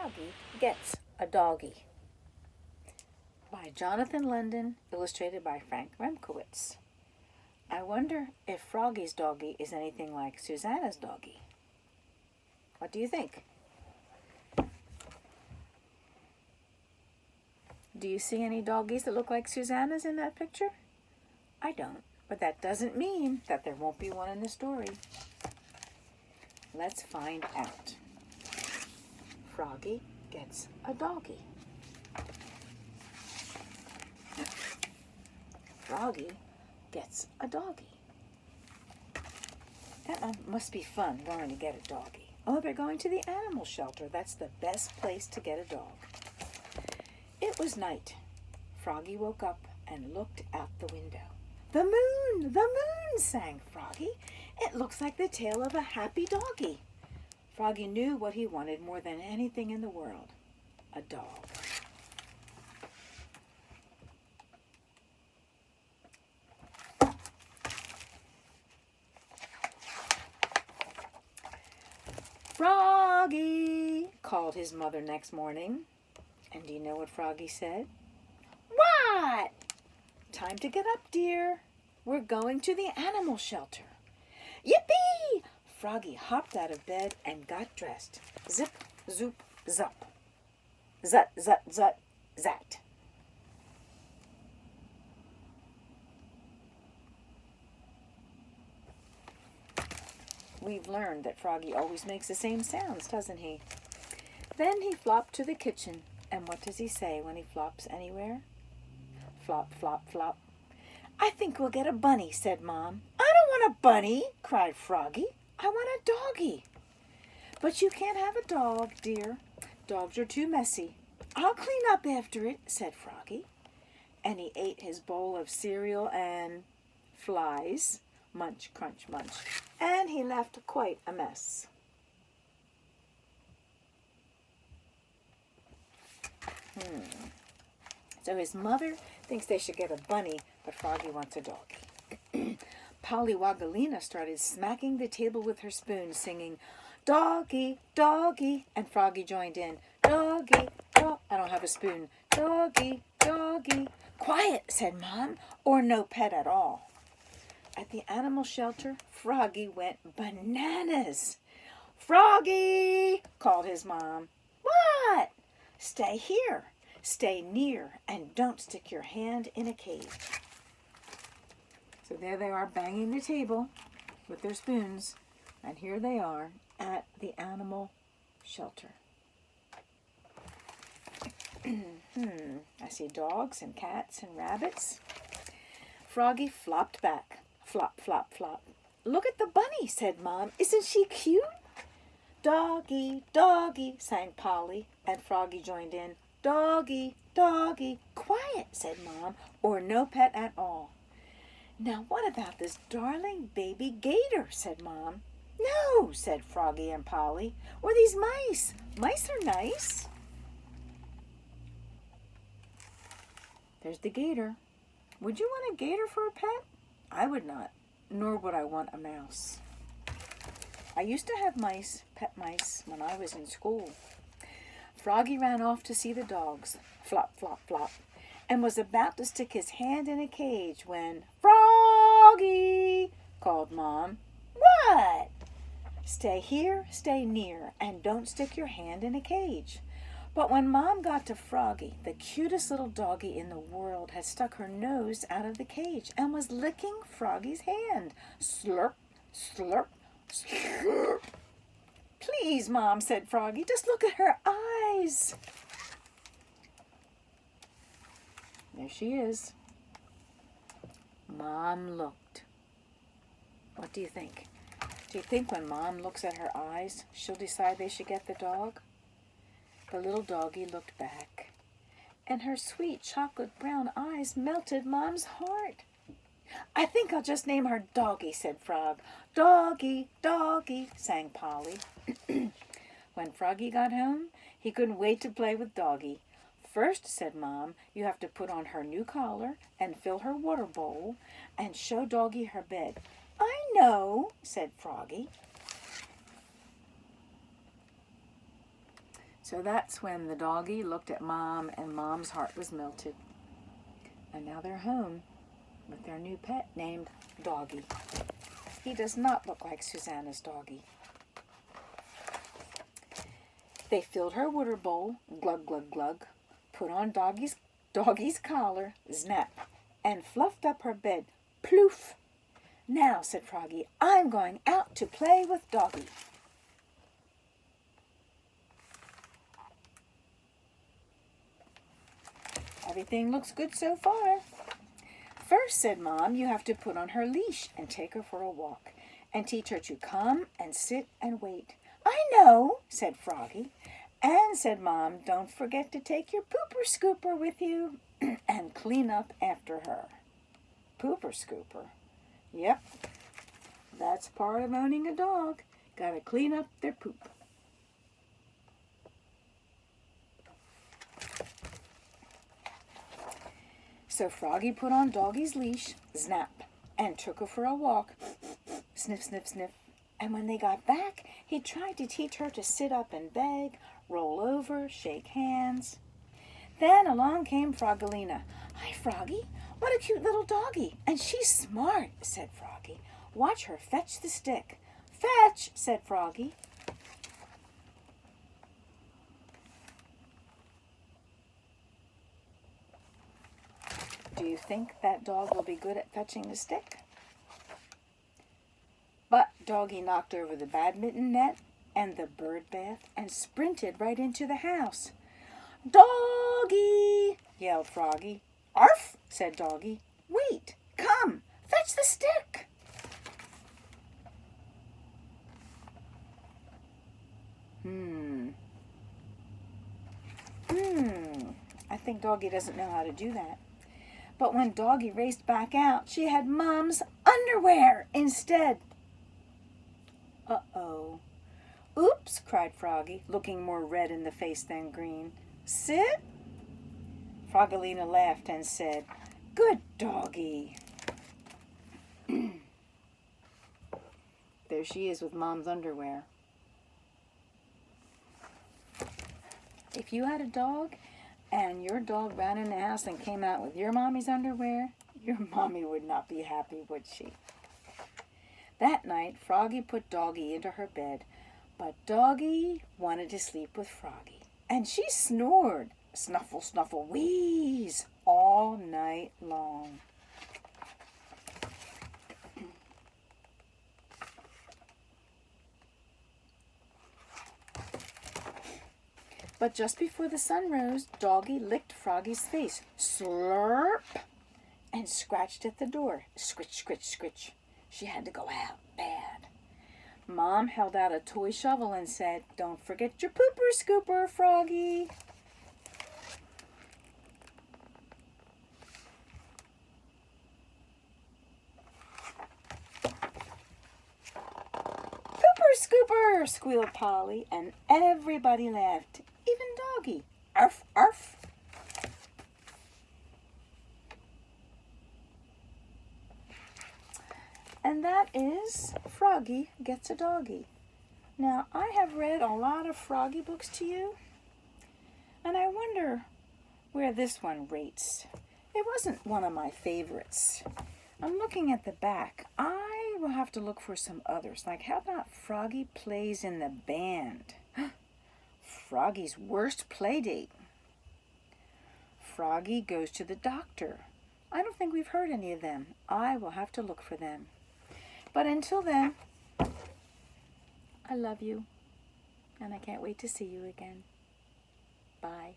Froggy Gets a Doggy by Jonathan London, illustrated by Frank Remkowitz. I wonder if Froggy's doggy is anything like Susanna's doggy. What do you think? Do you see any doggies that look like Susanna's in that picture? I don't, but that doesn't mean that there won't be one in the story. Let's find out. Froggy gets a doggy. Froggy gets a doggy. That must be fun going to get a doggy. Oh, they're going to the animal shelter. That's the best place to get a dog. It was night. Froggy woke up and looked out the window. The moon, sang Froggy. It looks like the tail of a happy doggy. Froggy knew what he wanted more than anything in the world, a dog. Froggy, called his mother next morning. And do you know what Froggy said? What? Time to get up, dear. We're going to the animal shelter. Yippee! Froggy hopped out of bed and got dressed. Zip, zoop, zup. Zut, zut, zut, zat. We've learned that Froggy always makes the same sounds, doesn't he? Then he flopped to the kitchen. And what does he say when he flops anywhere? Flop, flop, flop. I think we'll get a bunny, said Mom. I don't want a bunny, cried Froggy. I want a doggy. But you can't have a dog, dear. Dogs are too messy. I'll clean up after it, said Froggy. And he ate his bowl of cereal and flies. Munch, crunch, munch. And he left quite a mess. So his mother thinks they should get a bunny, but Froggy wants a doggy. Polly Wagalina started smacking the table with her spoon, singing, Doggy, doggy, and Froggy joined in. Doggy, dog. I don't have a spoon. Doggy, doggy. Quiet, said Mom, or no pet at all. At the animal shelter, Froggy went bananas. Froggy, called his mom. What? Stay here, stay near, and don't stick your hand in a cage. So there they are banging the table with their spoons, and here they are at the animal shelter. I see dogs and cats and rabbits. Froggy flopped back. Flop, flop, flop. Look at the bunny, said Mom. Isn't she cute? Doggy, doggy, sang Polly, and Froggy joined in. Doggy, doggy. Quiet, said Mom, or no pet at all. Now what about this darling baby gator, said Mom. No, said Froggy and Polly. Or these mice. Mice are nice. There's the gator. Would you want a gator for a pet? I would not, nor would I want a mouse. I used to have mice, pet mice, when I was in school. Froggy ran off to see the dogs, flop, flop, flop, and was about to stick his hand in a cage when, Froggy, called Mom. What? Stay here, stay near, and don't stick your hand in a cage. But when Mom got to Froggy, the cutest little doggy in the world had stuck her nose out of the cage and was licking Froggy's hand. Slurp, slurp, slurp. Please, Mom, said Froggy, just look at her eyes. There she is. Mom looked. What do you think? Do you think when Mom looks at her eyes, she'll decide they should get the dog? The little doggy looked back, and her sweet chocolate brown eyes melted Mom's heart. I think I'll just name her Doggy, said Frog. Doggy, doggy, sang Polly. When Froggy got home, he couldn't wait to play with Doggy. First, said Mom, you have to put on her new collar and fill her water bowl and show Doggy her bed. I know, said Froggy. So that's when the doggy looked at Mom, and Mom's heart was melted. And now they're home with their new pet named Doggy. He does not look like Susanna's doggy. They filled her water bowl, glug, glug, glug, put on Doggy's collar, snap, and fluffed up her bed, ploof. Now, said Froggy, I'm going out to play with Doggy. Everything looks good so far. First, said Mom, you have to put on her leash and take her for a walk and teach her to come and sit and wait. I know, said Froggy. And, said Mom, don't forget to take your pooper scooper with you and clean up after her. Pooper scooper? Yep, that's part of owning a dog. Gotta clean up their poop. So Froggy put on Doggy's leash, snap, and took her for a walk, sniff, sniff, sniff. And when they got back, he tried to teach her to sit up and beg, roll over, shake hands. Then along came Froggalina. Hi, Froggy. What a cute little doggy. And she's smart, said Froggy. Watch her fetch the stick. Fetch, said Froggy. Do you think that dog will be good at fetching the stick? But Doggy knocked over the badminton net and the bird bath and sprinted right into the house. Doggy, yelled Froggy. Arf, said Doggy. Wait, come, fetch the stick. I think Doggy doesn't know how to do that. But when Doggy raced back out, she had Mom's underwear instead. Uh-oh. Oops, cried Froggy, looking more red in the face than green. Sit? Froggalina laughed and said, Good doggy. There she is with Mom's underwear. If you had a dog and your dog ran in the house and came out with your mommy's underwear, your mommy would not be happy, would she? That night, Froggy put Doggy into her bed, but Doggy wanted to sleep with Froggy, and she snored, snuffle, snuffle, wheeze, all night long. But just before the sun rose, Doggy licked Froggy's face, slurp, and scratched at the door, scritch, scritch, scritch. She had to go out bad. Mom held out a toy shovel and said, Don't forget your pooper scooper, Froggy. Pooper scooper, squealed Polly, and everybody laughed, even Doggy. Arf, arf. And that is Froggy Gets a Doggy. Now, I have read a lot of Froggy books to you, and I wonder where this one rates. It wasn't one of my favorites. I'm looking at the back. I will have to look for some others. Like, how about Froggy Plays in the Band? Froggy's Worst Playdate. Froggy Goes to the Doctor. I don't think we've heard any of them. I will have to look for them. But until then, I love you, and I can't wait to see you again. Bye.